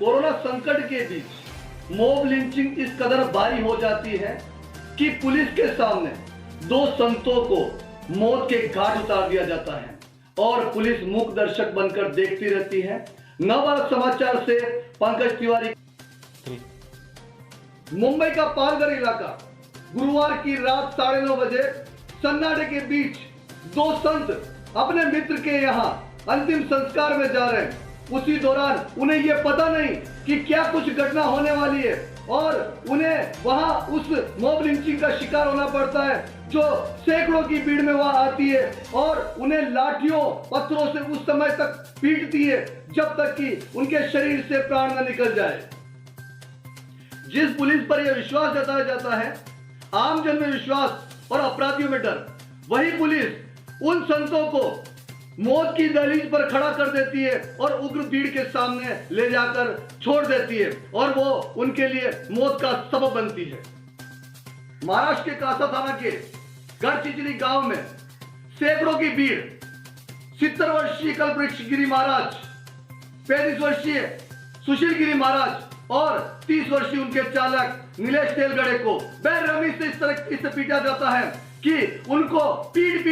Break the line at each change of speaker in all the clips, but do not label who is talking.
Corona संकट के बीच mob lynching इस कदर भारी हो जाती है कि पुलिस के सामने दो संतों को मौत के घाट उतार दिया जाता है और पुलिस मूक दर्शक बनकर देखती रहती है। नवभारत समाचार से पंकज तिवारी। मुंबई का पालघर इलाका, गुरुवार की रात 9:30 बजे सन्नाटे के बीच दो संत अपने मित्र के यहाँ अंतिम संस्कार में जा रहे हैं। उसी दौरान उन्हें यह पता नहीं कि क्या कुछ घटना होने वाली है और उन्हें वहां उस मॉब लिंचिंग का शिकार होना पड़ता है जो सैकड़ों की भीड़ में वहां आती है और उन्हें लाठियों पत्थरों से उस समय तक पीटती है जब तक कि उनके शरीर से प्राण न निकल जाए। जिस पुलिस पर यह विश्वास जताया जाता है, आम जन में विश्वास और अपराधियों में डर, वही पुलिस उन संतों को मौत की दहलीज पर खड़ा कर देती है और उग्र भीड़ के सामने ले जाकर छोड़ देती है और वो उनके लिए मौत का सबब बनती है। महाराष्ट्र के कासा थाना के गढ़चिंचली गांव में सैकड़ों की भीड़ 70 वर्षीय कल्पवृक्ष गिरी महाराज, 35 वर्षीय सुशील गिरी महाराज और 30 वर्षीय उनके चालक नीलेश तेलगढ़े को बेरहमी से इस तरह से पीटा जाता है कि उनको पीट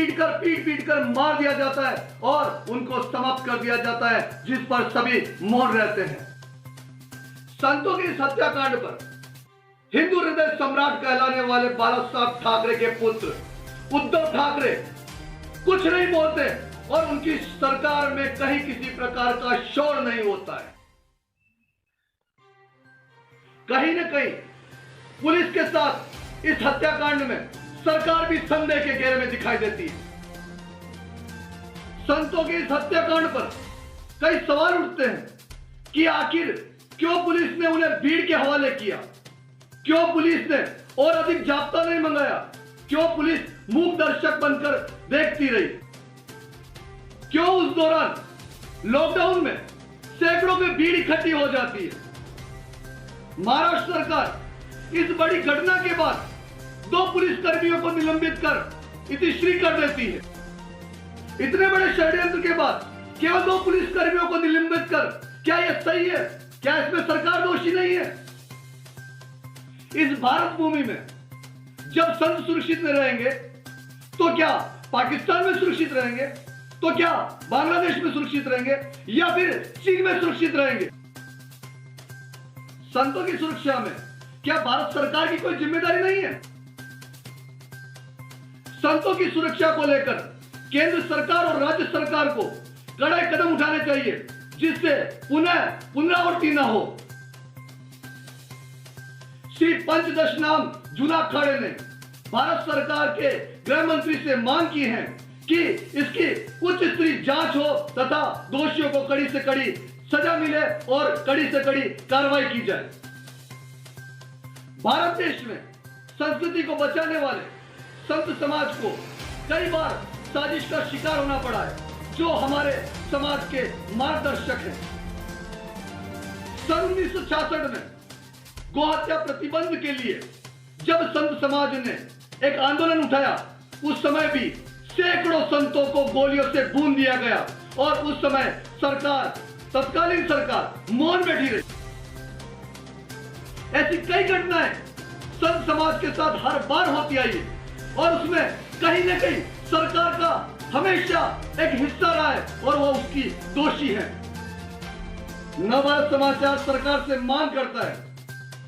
पीट कर मार दिया जाता है और उनको समाप्त कर दिया जाता है, जिस पर सभी मौन रहते हैं। संतों की इस हत्याकांड पर हिंदू हृदय सम्राट कहलाने वाले बाला साहब ठाकरे के पुत्र उद्धव ठाकरे कुछ नहीं बोलते और उनकी सरकार में कहीं किसी प्रकार का शोर नहीं होता है। कहीं न कहीं पुलिस के साथ इस हत्याकांड में सरकार भी संदेह के घेरे में दिखाई देती है। संतों के इस हत्याकांड पर कई सवाल उठते हैं कि आखिर क्यों पुलिस ने उन्हें भीड़ के हवाले किया, क्यों पुलिस ने और अधिक जाब्ता नहीं मंगाया, क्यों पुलिस मूक दर्शक बनकर देखती रही, क्यों उस दौरान लॉकडाउन में सैकड़ों में भीड़ इकट्ठी हो जाती है। महाराष्ट्र सरकार इस बड़ी घटना के बाद 2 पुलिस कर्मियों को निलंबित कर इतिश्री कर देती है। इतने बड़े षड्यंत्र के बाद केवल 2 पुलिस कर्मियों को निलंबित कर क्या यह सही है? क्या इसमें सरकार दोषी नहीं है? इस भारत भूमि में जब संत सुरक्षित में रहेंगे तो क्या पाकिस्तान में सुरक्षित रहेंगे, तो क्या बांग्लादेश में सुरक्षित रहेंगे या फिर चीन में सुरक्षित रहेंगे? संतों की सुरक्षा में क्या भारत सरकार की कोई जिम्मेदारी नहीं है? संतों की सुरक्षा को लेकर केंद्र सरकार और राज्य सरकार को कड़े कदम उठाने चाहिए जिससे पुनरावृत्ति न हो। श्री पंचदशनाम जूना अखाड़े ने भारत सरकार के गृह मंत्री से मांग की है कि इसकी उच्च स्तरीय जांच हो तथा दोषियों को कड़ी से कड़ी सजा मिले और कड़ी से कड़ी कार्रवाई की जाए। भारत देश में संस्कृति को बचाने वाले संत समाज को कई बार साजिश का शिकार होना पड़ा है, जो हमारे समाज के मार्गदर्शक हैं। सन 1966 में गोहत्या प्रतिबंध के लिए जब संत समाज ने एक आंदोलन उठाया, उस समय भी सैकड़ों संतों को गोलियों से भून दिया गया और उस समय सरकार, तत्कालीन सरकार मौन बैठी रही। ऐसी कई घटनाएं संत समाज के साथ हर बार होती आई है और उसमें कहीं न कहीं सरकार का हमेशा एक हिस्सा रहा है और वो उसकी दोषी है। नवभारत समाचार सरकार से मांग करता है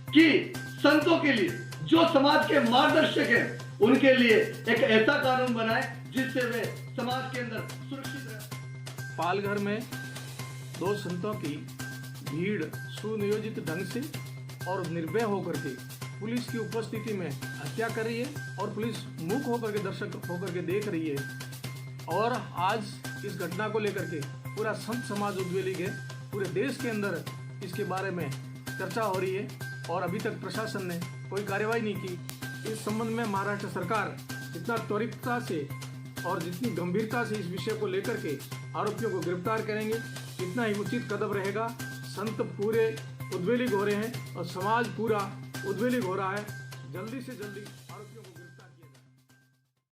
कि संतों के लिए, जो समाज के मार्गदर्शक हैं, उनके लिए एक ऐसा कानून बनाए जिससे वे समाज के अंदर सुरक्षित रहे।
पालघर में 2 संतों की भीड़ सुनियोजित ढंग से और निर्भय होकर के पुलिस की उपस्थिति में हत्या कर रही है और पुलिस मूक होकर के दर्शक होकर के देख रही है। और आज इस घटना को लेकर के पूरा संत समाज उद्वेलित है। पूरे देश के अंदर इसके बारे में चर्चा हो रही है और अभी तक प्रशासन ने कोई कार्रवाई नहीं की। इस संबंध में महाराष्ट्र सरकार जितना त्वरितता से और जितनी गंभीरता से इस विषय को लेकर के आरोपियों को गिरफ्तार करेंगे, इतना ही उचित कदम रहेगा। संत पूरे उद्वेलित हो रहे हैं और समाज पूरा उद्वेलित हो रहा है। जल्दी से जल्दी आरोपियों को